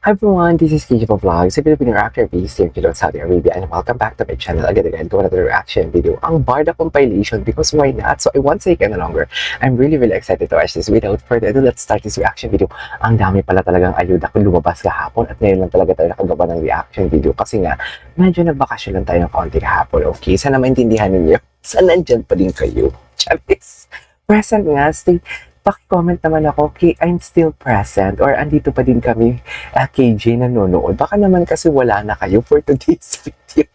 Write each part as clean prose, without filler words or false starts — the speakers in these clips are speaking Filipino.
Hi everyone, this is KJ Vlogs, a Filipino reactor based here in Saudi Arabia, and welcome back to my channel again to another reaction video. Ang Barda compilation, because why not? So I won't say it any longer. I'm really excited to watch this. Without further ado, let's start this reaction video. Ang dami pala talagang ayuda kung lumabas kahapon at ngayon lang talaga tayo nakagawa ng reaction video kasi nga medyo nagbakasyon lang tayo ng konti kahapon. Okay, sana maintindihan ninyo. Sana nandyan pa din kayo. Charis. Present nga, stay. Paki-comment naman ako, I'm still present or andito pa din kami, KJ nanonood. Baka naman kasi wala na kayo for today's video.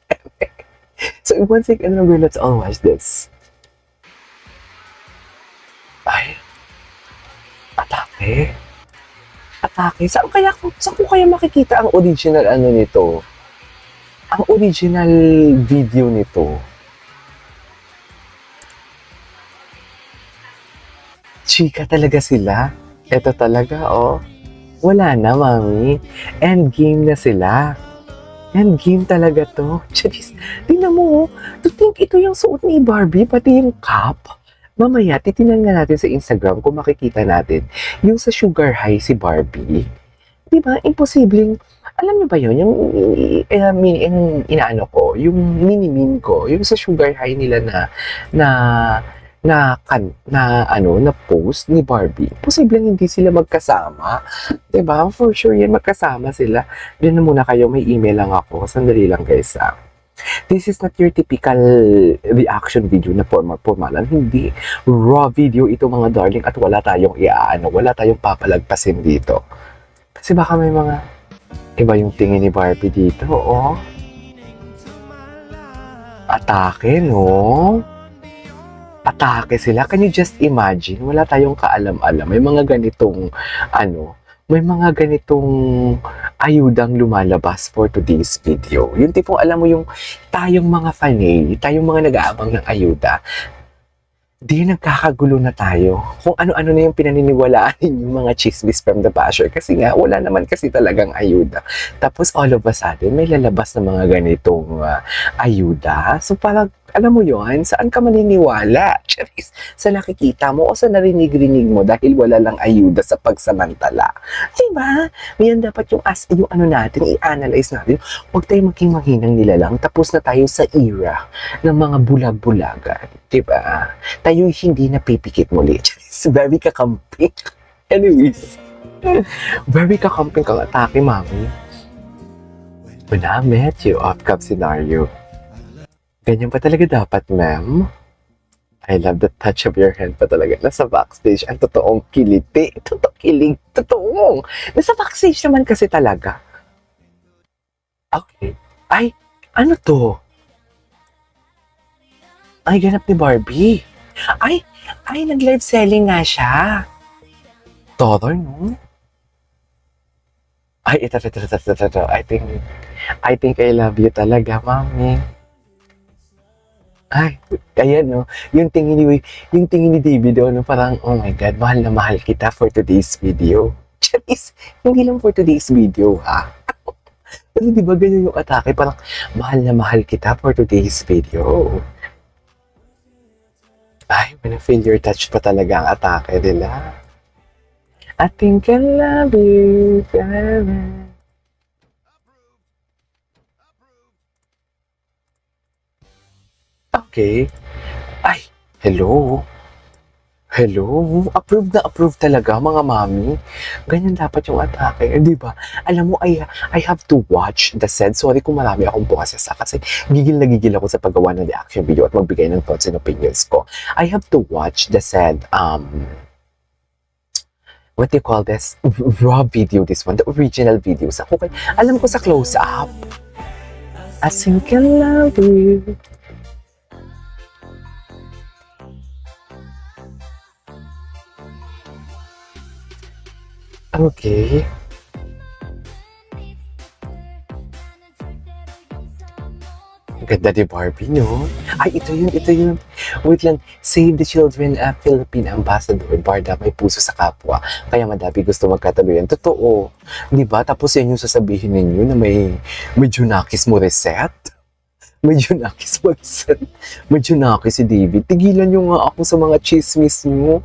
So, one second longer, let's all watch this. Ay, atake. Atake. Saan ko kaya makikita ang original nito? Ang original video nito. Chika talaga sila. Ito talaga, oh. Wala na, mami. Endgame na sila. Endgame talaga to. Charis, tingnan mo, to think ito yung suot ni Barbie, pati yung cap. Mamaya, titinan nga natin sa Instagram kung makikita natin yung sa Sugar High si Barbie. Diba? Imposibleng, alam niyo ba yun? Yung inaano ko, yung mini-min ko, yung sa Sugar High nila na post ni Barbie. Posibleng hindi sila magkasama. 'Di ba? For sure yan magkasama sila. Diyan na muna kayo, may email lang ako. Sandali lang guys. This is not your typical reaction video na formalan. Hindi. Raw video ito mga darling at wala tayong wala tayong papalagpasin dito. Kasi baka may mga iba yung tingin ni Barbie dito, oh. Atake, no? Atake sila. Can you just imagine? Wala tayong kaalam-alam. May mga ganitong, may mga ganitong ayudang lumalabas for today's video. Yung tipong alam mo yung tayong mga fanay, tayong mga nag-aabang ng ayuda, di nagkakagulo na tayo kung ano-ano na yung pinaniniwalaan yung mga chismis from the basher kasi nga wala naman kasi talagang ayuda. Tapos all of a sudden may lalabas na mga ganitong ayuda. So parang alam mo yon, saan ka maniniwala? Charis, sa nakikita mo o sa narinig-rinig mo dahil wala lang ayuda sa pagsamantala. Diba? Yan dapat yung natin, i-analyze natin. Huwag tayo maging manghinang nilalang. Tapos na tayo sa era ng mga bulag-bulagan. Diba? Tayo hindi napipikit muli. Charis, very kakamping. Anyways, very kakamping kang atake, mami. When I met you, off-cup scenario. Ganyan pa talaga dapat, ma'am. I love the touch of your hand pa talaga. Nasa backstage, ang totoong kiliti. Totoong. Nasa backstage naman kasi talaga. Okay. Ay, ano to? Ay, ganap ni Barbie. Ay, nag-live selling nga siya. Todo, no? Ay, ito. I think I love you talaga, mami. Ay, ayan no. Yung tingin ni David no, parang, oh my God, mahal na mahal kita for today's video. Charis, hindi lang for today's video, ha? Kasi di ba ganyan yung atake, parang, mahal na mahal kita for today's video. Ay, when I feel your touch pa talaga ang atake nila. I think I love you forever. Okay. Ay, hello. Approve na approve talaga, mga mami. Ganyan dapat yung atake, di ba? Alam mo, I have to watch the said. Sorry kung marami akong boses kasi gigil na gigil ako sa paggawa ng reaction video at magbigay ng thoughts and opinions ko. I have to watch the said, what do you call this? Raw video, this one, the original video. Alam ko sa close-up. I think I love you. Okay. Ganda ni Barbie, no? Ay, ito yun. Wait lang. Save the Children, Philippine Ambassador. Barda, may puso sa kapwa. Kaya madami gusto magkataluyan. Totoo. Di ba? Tapos yan yung sasabihin ninyo na may Junakis mo reset. May Junakis mo reset. May Junakis si David. Tigilan nyo nga ako sa mga chismis nyo.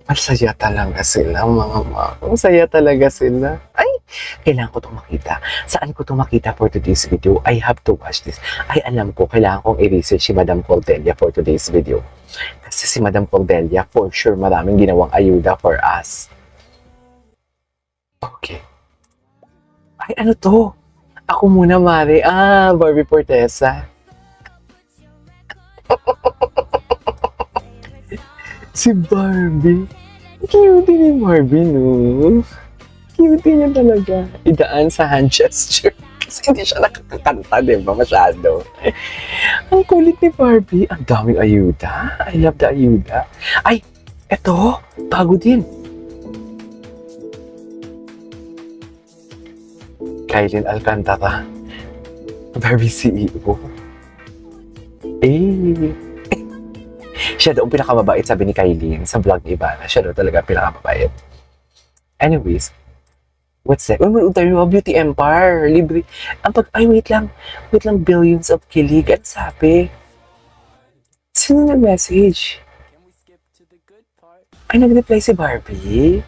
Masaya talaga sila, mga masaya talaga sila. Ay, kailangan ko 'tong makita. Saan ko 'to makita for today's video? I have to watch this. Ay, alam ko, kailangan kong i-research si Madam Cordelia for today's video. Kasi si Madam Cordelia, for sure, maraming ginawang ayuda for us. Okay. Ay, ano 'to? Ako muna, Mare. Barbie Fortesa. Si Barbie. Cute ni Barbie, no? Cute niya talaga. Idaan sa hand gesture. Kasi hindi siya nakakakanta, di ba? Masyado. Ang kulit ni Barbie. Ang daming ayuda. I love the ayuda. Ay, eto. Bago din. Kailin Alcantara. Barbie CEO. Eh. Siya daw ang pinakamabait, sabi ni Kailin sa vlog ni Ivana. Siya daw talaga ang pinakamabait. Anyways, what's that? Manood tayo ng Beauty Empire. Libre. Ay, wait lang. Wait lang, billions of kilig. Ano sabi? Sino nag-message? Ay, nag-reply si Barbie?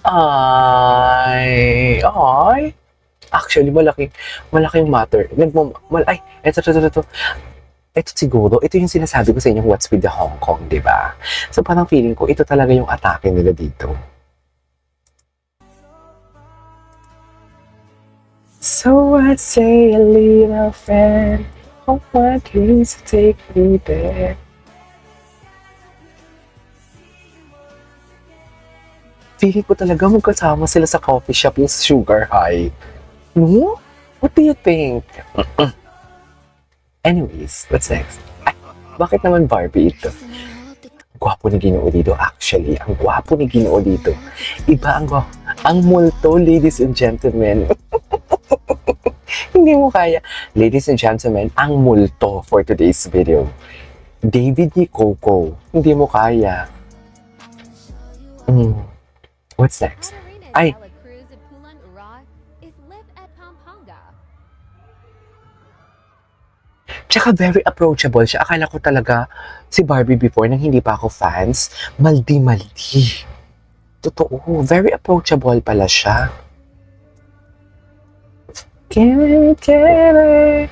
Ay. Actually, malaking matter. Ay, eto. Ito siguro, ito yung sinasabi ko sa inyo, what's with the Hong Kong, di ba? So parang feeling ko, ito talaga yung atake nila dito. So I say a little friend, oh my dreams take me there. Feeling ko talaga magkasama sila sa coffee shop yung Sugar High. No? What do you think? Anyways, what's next? Ay, bakit naman Barbie ito? Gwapo ni Ginoo dito. Actually, ang gwapo ni Ginoo dito. Iba ang multo, ladies and gentlemen. Hindi mo kaya. Ladies and gentlemen, ang multo for today's video. David ni Coco. Hindi mo kaya. What's next? Ay, tsaka very approachable siya. Akala ko talaga si Barbie before nang hindi pa ako fans, maldi-maldi. Totoo, very approachable pala siya. Kere.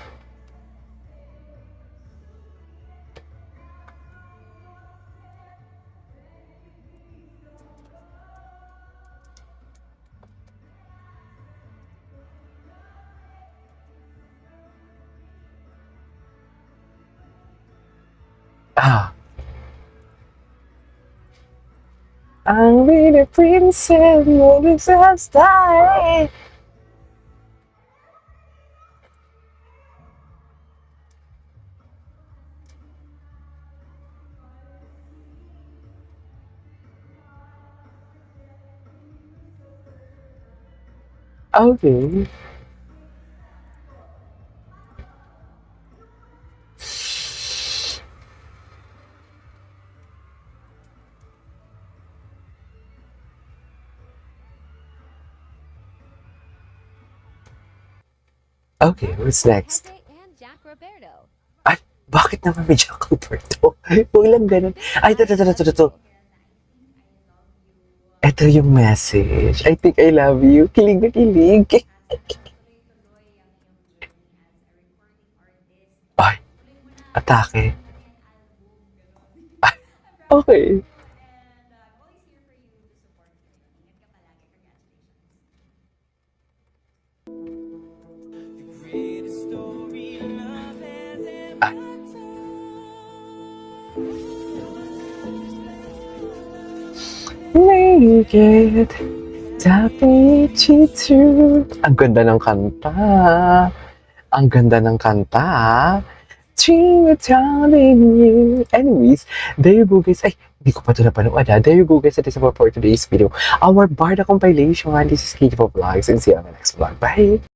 I'm really princess, moving fast time. Okay. Okay, what's next? Ay, bakit naman may Jack Roberto? Huwag lang ganun. Ay, ito. Ito yung message. I think I love you. Kilig na kilig. Ay, atake. Ay, okay. Naked, Dapichitu. Ang ganda ng kanta. Ang ganda ng kanta. Dream telling you. Anyways, there you go guys. Ay, hindi ko pa ito napanood ha. There you go guys. That is for today's video. Our Barda compilation. This is KJ Vlogs and see you on the next vlog. Bye!